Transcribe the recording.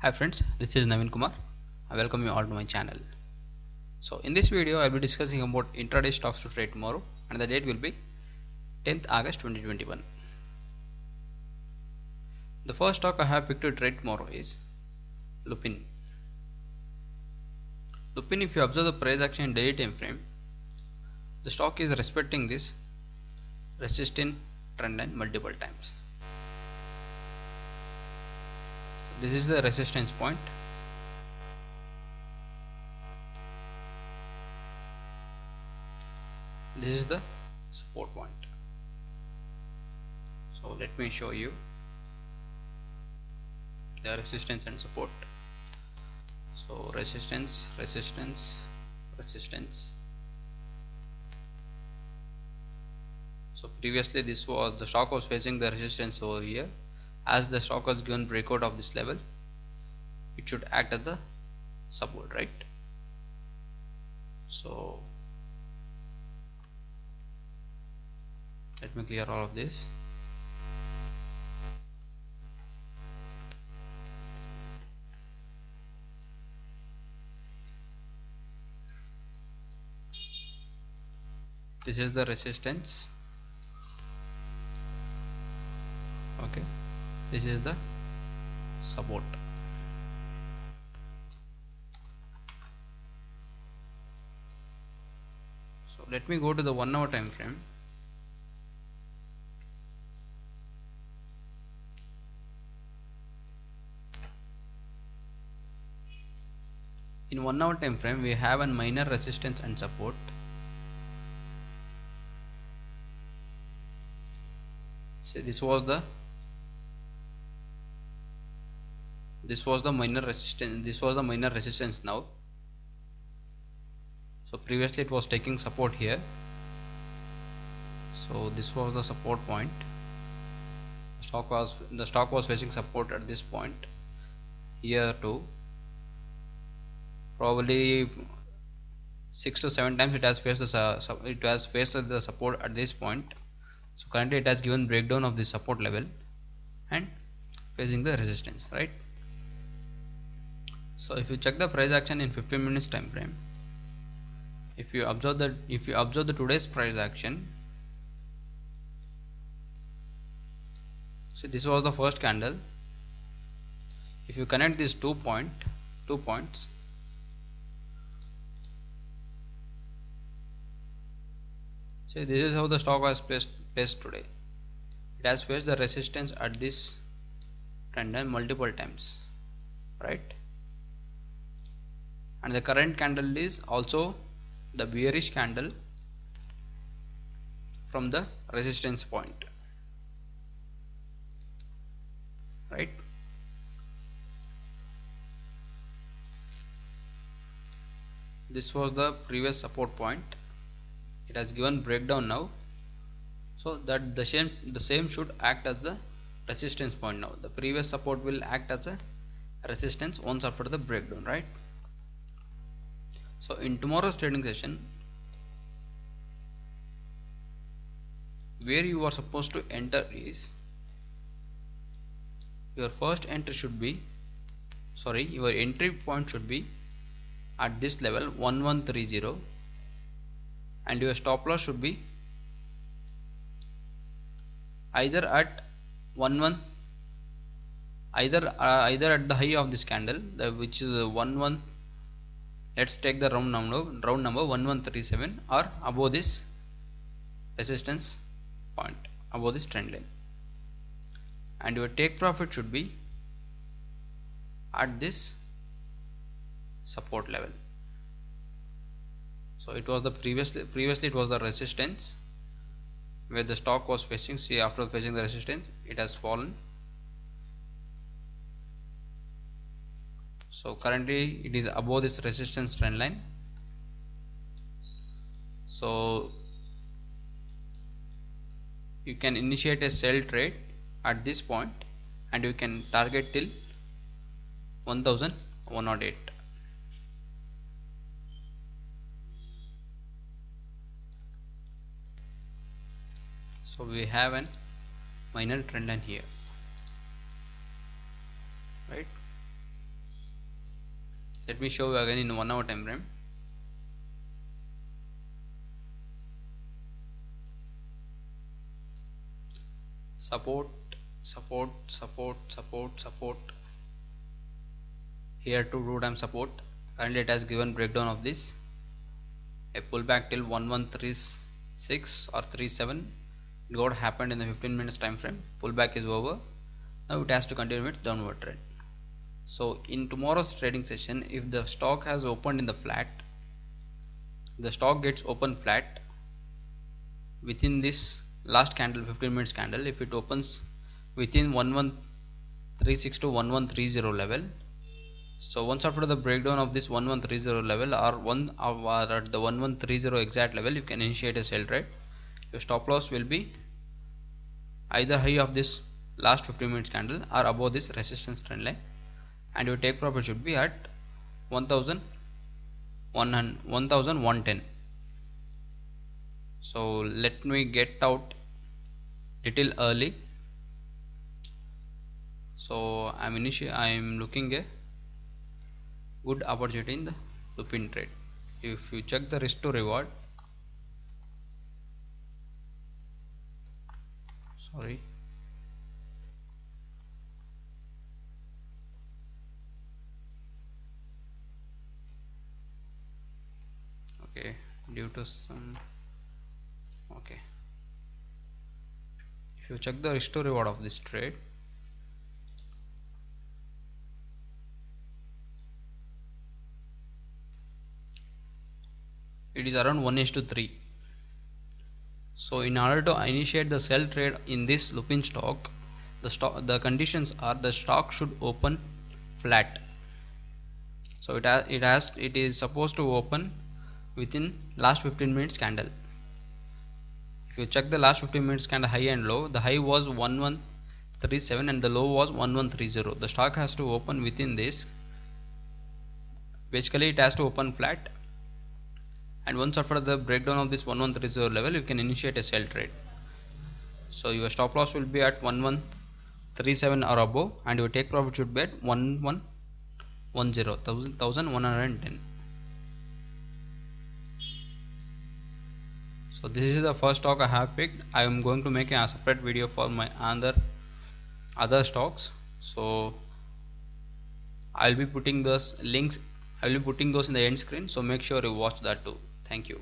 Hi friends, this is Naveen Kumar. I welcome you all to my channel. So in this video I will be discussing about intraday stocks to trade tomorrow, and the date will be 10th August 2021. The first stock I have picked to trade tomorrow is Lupin. Lupin, if you observe the price action in daily time frame, the stock is respecting this resistance trend line multiple times. This is the resistance point. This is the support point. So let me show you the resistance and support. So resistance, resistance, resistance. So previously this was the stock was facing the resistance over here. As the stock was given breakout of this level, it should act as the support, right? So let me clear all of this. This is the resistance. Okay, this is the support. So let me go to the 1 hour time frame. In 1 hour time frame we have a minor resistance and support. So this was the minor resistance. This was the minor resistance now. So previously it was taking support here. So this was the support point. The stock was facing support at this point. Here too, probably 6 to 7 times it has faced the support at this point. So currently it has given breakdown of the support level and facing the resistance, right? So if you check the price action in 15 minutes time frame, if you observe the today's price action, so this was the first candle. If you connect these two points, so this is how the stock was placed today. It has faced the resistance at this trend line multiple times, right? And the current candle is also the bearish candle from the resistance point, right? This was the previous support point. It has given breakdown now, so that the same should act as the resistance point now. The previous support will act as a resistance once after the breakdown, right? So in tomorrow's trading session, where you are supposed to enter is, your first entry should be, your entry point should be at this level 1130, and your stop loss should be either at 11, either at the high of this candle, which is 11. Let's take the round number 1137, or above this resistance point, above this trend line, and your take profit should be at this support level. So it was the previously it was the resistance where the stock was facing. See, after facing the resistance, it has fallen. So currently it is above this resistance trend line. So you can initiate a sell trade at this point, and you can target till 1108. So we have an minor trend line here, right? Let me show you again in 1 hour time frame. Support, support, support, support, support. Here to do time support. Currently it has given breakdown of this. A pullback till 1136 or 37. It got happened in the 15 minutes time frame. Pullback is over. Now it has to continue its downward trend. So in tomorrow's trading session, if the stock has opened in the flat, the stock gets open flat within this last candle, 15 minutes candle, if it opens within 1136 to 1130 level, so once after the breakdown of this 1130 level or at the 1130 exact level, you can initiate a sell trade. Your stop loss will be either high of this last 15 minutes candle or above this resistance trend line, and your take profit should be at 1110. So let me get out little early. So I'm looking a good opportunity in the Lupin trade. If you check the risk to reward, sorry, okay, due to some, okay, if you check the risk to reward of this trade, it is around 1:3. So in order to initiate the sell trade in this Lupin stock, the conditions are the stock should open flat. So it is supposed to open within last 15 minutes candle. If you check the last 15 minutes candle high and low, the high was 1137 and the low was 1130. The stock has to open within this. Basically it has to open flat, and once after the breakdown of this 1130 level, you can initiate a sell trade. So your stop loss will be at 1137 or above, and your take profit should be at 1110. So this is the first stock I have picked. I am going to make a separate video for my other stocks. So I'll be putting those links, I will be putting those in the end screen, so make sure you watch that too. Thank you.